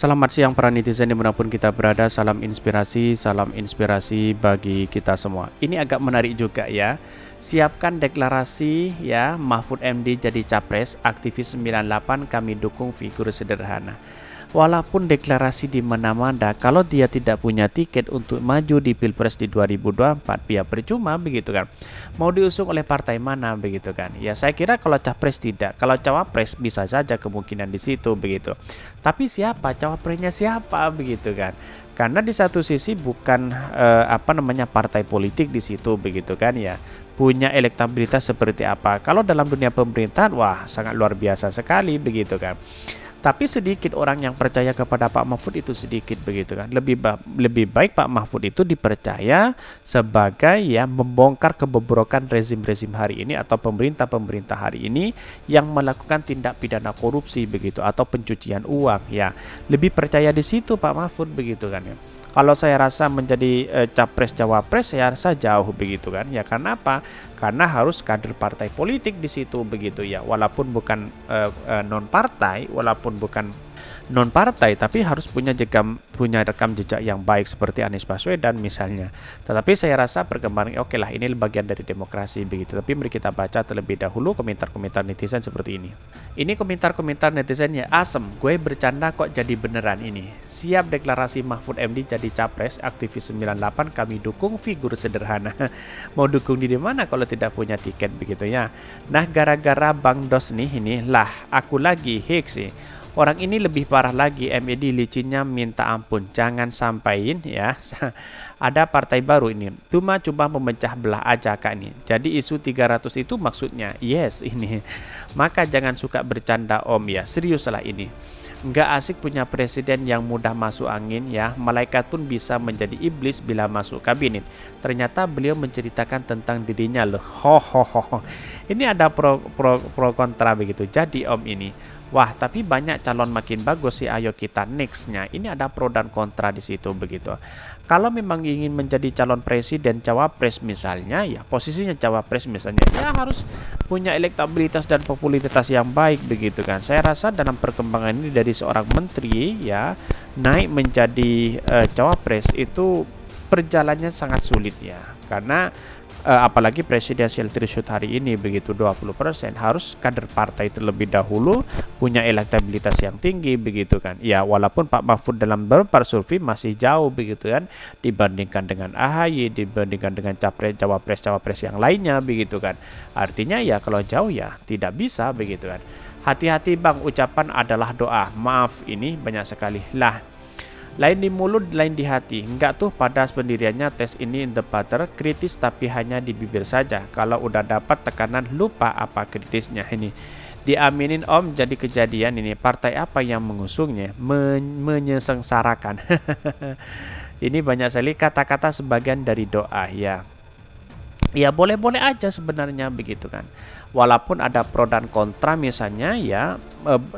Selamat siang para netizen dimanapun kita berada, salam inspirasi bagi kita semua. Ini agak menarik juga ya. Siapkan deklarasi ya, Mahfud MD jadi capres, aktivis 98 kami dukung figur sederhana. Walaupun deklarasi di mana-mana, kalau dia tidak punya tiket untuk maju di Pilpres di 2024, ya percuma begitu kan. Mau diusung oleh partai mana begitu kan. Ya saya kira kalau capres tidak, kalau cawapres bisa saja kemungkinan di situ begitu. Tapi siapa cawapresnya siapa begitu kan. Karena di satu sisi bukan partai politik di situ begitu kan ya. Punya elektabilitas seperti apa. Kalau dalam dunia pemerintahan wah sangat luar biasa sekali begitu kan. Tapi sedikit orang yang percaya kepada Pak Mahfud itu sedikit begitu kan. Lebih baik Pak Mahfud itu dipercaya sebagai ya membongkar kebobrokan rezim-rezim hari ini atau pemerintah-pemerintah hari ini yang melakukan tindak pidana korupsi begitu atau pencucian uang ya. Lebih percaya di situ Pak Mahfud begitu kan ya. Kalau saya rasa menjadi capres cawapres saya rasa jauh begitu kan ya, karena apa? Karena harus kader partai politik di situ begitu ya, walaupun bukan non partai tapi harus punya rekam jejak yang baik seperti Anies Baswedan misalnya. Tetapi saya rasa perkembangan oke lah, ini bagian dari demokrasi begitu. Tapi mari kita baca terlebih dahulu komentar-komentar netizen seperti ini. Ini komentar-komentar netizennya asem, gue bercanda kok jadi beneran ini. Siap deklarasi Mahfud MD jadi capres, aktivis 98 kami dukung figur sederhana. Mau dukung di mana kalau tidak punya tiket begitu ya. Nah gara-gara Bang Dos nih ini lah aku lagi hik sih. Orang ini lebih parah lagi, MED licinnya minta ampun, jangan sampaiin ya. Ada partai baru ini, cuma memecah belah aja kak ini. Jadi isu 300 itu maksudnya, yes ini. Maka jangan suka bercanda om ya, serius lah ini. Nggak asik punya presiden yang mudah masuk angin ya, malaikat pun bisa menjadi iblis bila masuk kabinet. Ternyata beliau menceritakan tentang dirinya loh, ho. Ini ada pro kontra begitu, jadi om ini. Wah, tapi banyak calon makin bagus sih. Ayo kita nextnya. Ini ada pro dan kontra di situ begitu. Kalau memang ingin menjadi calon presiden, cawapres misalnya, ya posisinya cawapres misalnya, ya harus punya elektabilitas dan popularitas yang baik begitu kan. Saya rasa dalam perkembangan ini dari seorang menteri ya naik menjadi cawapres itu perjalanannya sangat sulit ya. Karena apalagi presidensial threshold hari ini begitu 20%, harus kader partai terlebih dahulu punya elektabilitas yang tinggi begitu kan. Ya walaupun Pak Mahfud dalam beberapa survei masih jauh begitu kan dibandingkan dengan AHY, dibandingkan dengan cawapres yang lainnya begitu kan. Artinya ya kalau jauh ya tidak bisa begitu kan. Hati-hati Bang, ucapan adalah doa. Maaf ini banyak sekali lah. Lain di mulut, lain di hati. Enggak tuh pada pendiriannya tes ini in the butter, kritis tapi hanya di bibir saja. Kalau udah dapat tekanan lupa apa kritisnya ini. Diaminin om jadi kejadian ini. Partai apa yang mengusungnya? Menyesengsarakan. Ini banyak sekali kata-kata sebagian dari doa ya. Ya boleh-boleh aja sebenarnya begitu kan. Walaupun ada pro dan kontra misalnya ya,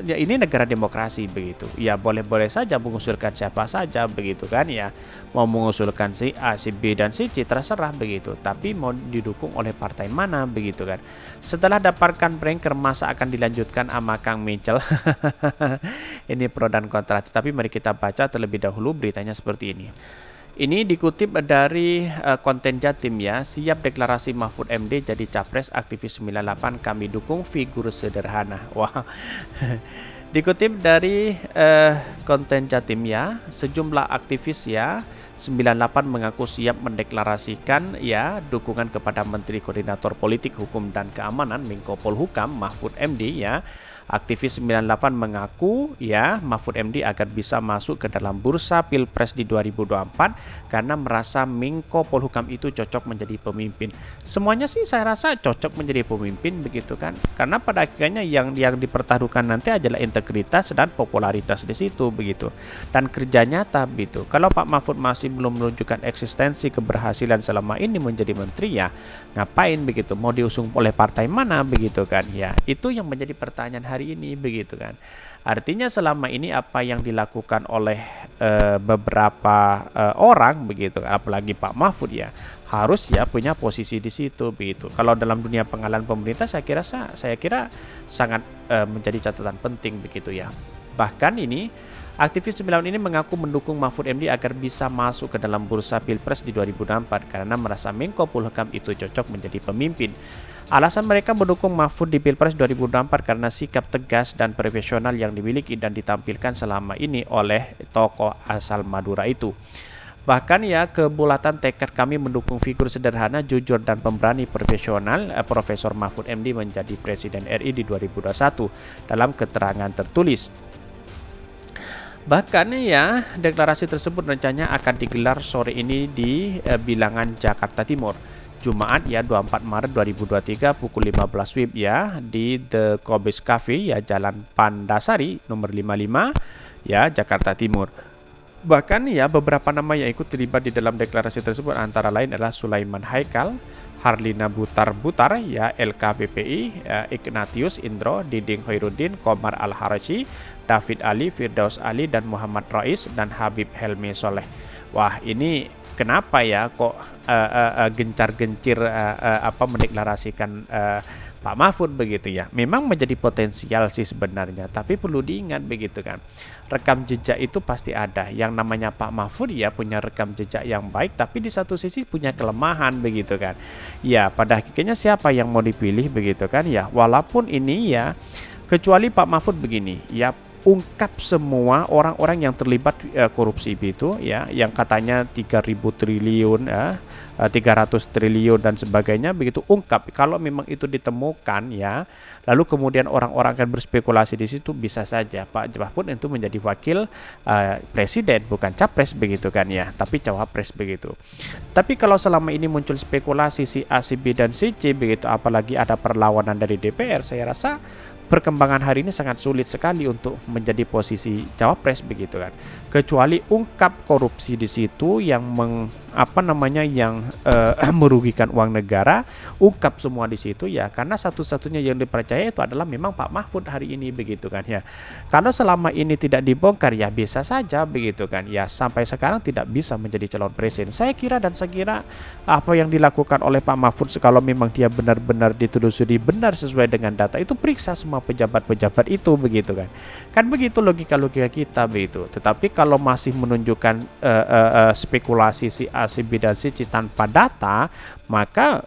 ya ini negara demokrasi begitu. Ya boleh-boleh saja mengusulkan siapa saja begitu kan ya. Mau mengusulkan si A, si B dan si C terserah begitu. Tapi mau didukung oleh partai mana begitu kan. Setelah dapatkan pranker masa akan dilanjutkan sama Kang Michel. Ini pro dan kontra. Tapi mari kita baca terlebih dahulu beritanya seperti ini. Ini dikutip dari konten Jatim ya, siap deklarasi Mahfud MD jadi capres, aktivis 98 kami dukung figur sederhana. Wah, dikutip dari konten Jatim ya, sejumlah aktivis ya 98 mengaku siap mendeklarasikan ya dukungan kepada Menteri Koordinator Politik Hukum dan Keamanan Menko Polhukam Mahfud MD ya. Aktivis 98 mengaku ya Mahfud MD agar bisa masuk ke dalam bursa Pilpres di 2024 karena merasa Menko Polhukam itu cocok menjadi pemimpin. Semuanya sih saya rasa cocok menjadi pemimpin begitu kan. Karena pada akhirnya yang dipertaruhkan nanti adalah integritas dan popularitas di situ begitu. Dan kerja nyata begitu. Kalau Pak Mahfud masih belum menunjukkan eksistensi keberhasilan selama ini menjadi menteri ya ngapain begitu? Mau diusung oleh partai mana begitu kan? Ya, itu yang menjadi pertanyaan hari ini begitu kan. Artinya selama ini apa yang dilakukan oleh beberapa orang begitu kan, apalagi Pak Mahfud ya harus ya punya posisi di situ begitu. Kalau dalam dunia pengalaman pemerintah saya kira sangat menjadi catatan penting begitu ya. Bahkan ini aktivis 9 ini mengaku mendukung Mahfud MD agar bisa masuk ke dalam bursa Pilpres di 2024 karena merasa Menko Polhukam itu cocok menjadi pemimpin. Alasan mereka mendukung Mahfud di Pilpres 2024 karena sikap tegas dan profesional yang dimiliki dan ditampilkan selama ini oleh tokoh asal Madura itu. Bahkan ya, kebulatan tekad kami mendukung figur sederhana, jujur dan pemberani profesional Profesor Mahfud MD menjadi Presiden RI di 2021 dalam keterangan tertulis. Bahkan ya, deklarasi tersebut rencananya akan digelar sore ini di Bilangan, Jakarta Timur. Jumat ya 24 Maret 2023 pukul 15 WIB ya di The Kobe's Cafe ya Jalan Pandasari nomor 55 ya Jakarta Timur. Bahkan ya beberapa nama yang ikut terlibat di dalam deklarasi tersebut antara lain adalah Sulaiman Haikal, Harlina Butar ya LKPPI, Ignatius Indro, Diding Khairuddin, Komar Al-Harashi, David Ali, Firdaus Ali dan Muhammad Rais dan Habib Helmi Soleh. Wah, ini kenapa ya kok gencar-gencir mendeklarasikan Pak Mahfud begitu ya. Memang menjadi potensial sih sebenarnya, tapi perlu diingat begitu kan. Rekam jejak itu pasti ada. Yang namanya Pak Mahfud ya punya rekam jejak yang baik, tapi di satu sisi punya kelemahan begitu kan. Ya, pada akhirnya siapa yang mau dipilih begitu kan ya. Walaupun ini ya kecuali Pak Mahfud begini, ya ungkap semua orang-orang yang terlibat korupsi itu ya, yang katanya 3.000 triliun ya, 300 triliun dan sebagainya begitu, ungkap. Kalau memang itu ditemukan ya, lalu kemudian orang-orang akan berspekulasi di situ, bisa saja Pak Mahfud itu menjadi wakil presiden, bukan capres begitu kan ya, tapi cawapres begitu. Tapi kalau selama ini muncul spekulasi si A, si B dan si C begitu, apalagi ada perlawanan dari DPR, saya rasa perkembangan hari ini sangat sulit sekali untuk menjadi posisi cawapres begitu kan. Kecuali ungkap korupsi di situ yang merugikan uang negara, ungkap semua di situ ya, karena satu-satunya yang dipercaya itu adalah memang Pak Mahfud hari ini begitu kan ya. Kalau selama ini tidak dibongkar ya bisa saja begitu kan ya, sampai sekarang tidak bisa menjadi calon presiden. Saya kira apa yang dilakukan oleh Pak Mahfud, kalau memang dia benar-benar ditelusuri benar sesuai dengan data, itu periksa semua pejabat-pejabat itu begitu kan begitu logika kita begitu. Tetapi kalau masih menunjukkan spekulasi si A, si B dan si C tanpa data, maka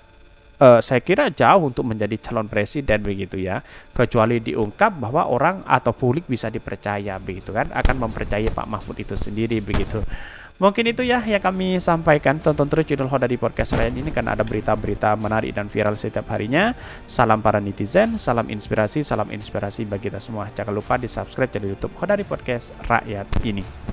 saya kira jauh untuk menjadi calon presiden begitu ya, kecuali diungkap bahwa orang atau publik bisa dipercaya begitu kan, akan mempercayai Pak Mahfud itu sendiri begitu. Mungkin itu ya yang kami sampaikan. Tonton terus channel Hodari Podcast Ryan ini karena ada berita-berita menarik dan viral setiap harinya. Salam para netizen, salam inspirasi bagi kita semua. Jangan lupa di subscribe channel YouTube Hodari Podcast Rakyat ini.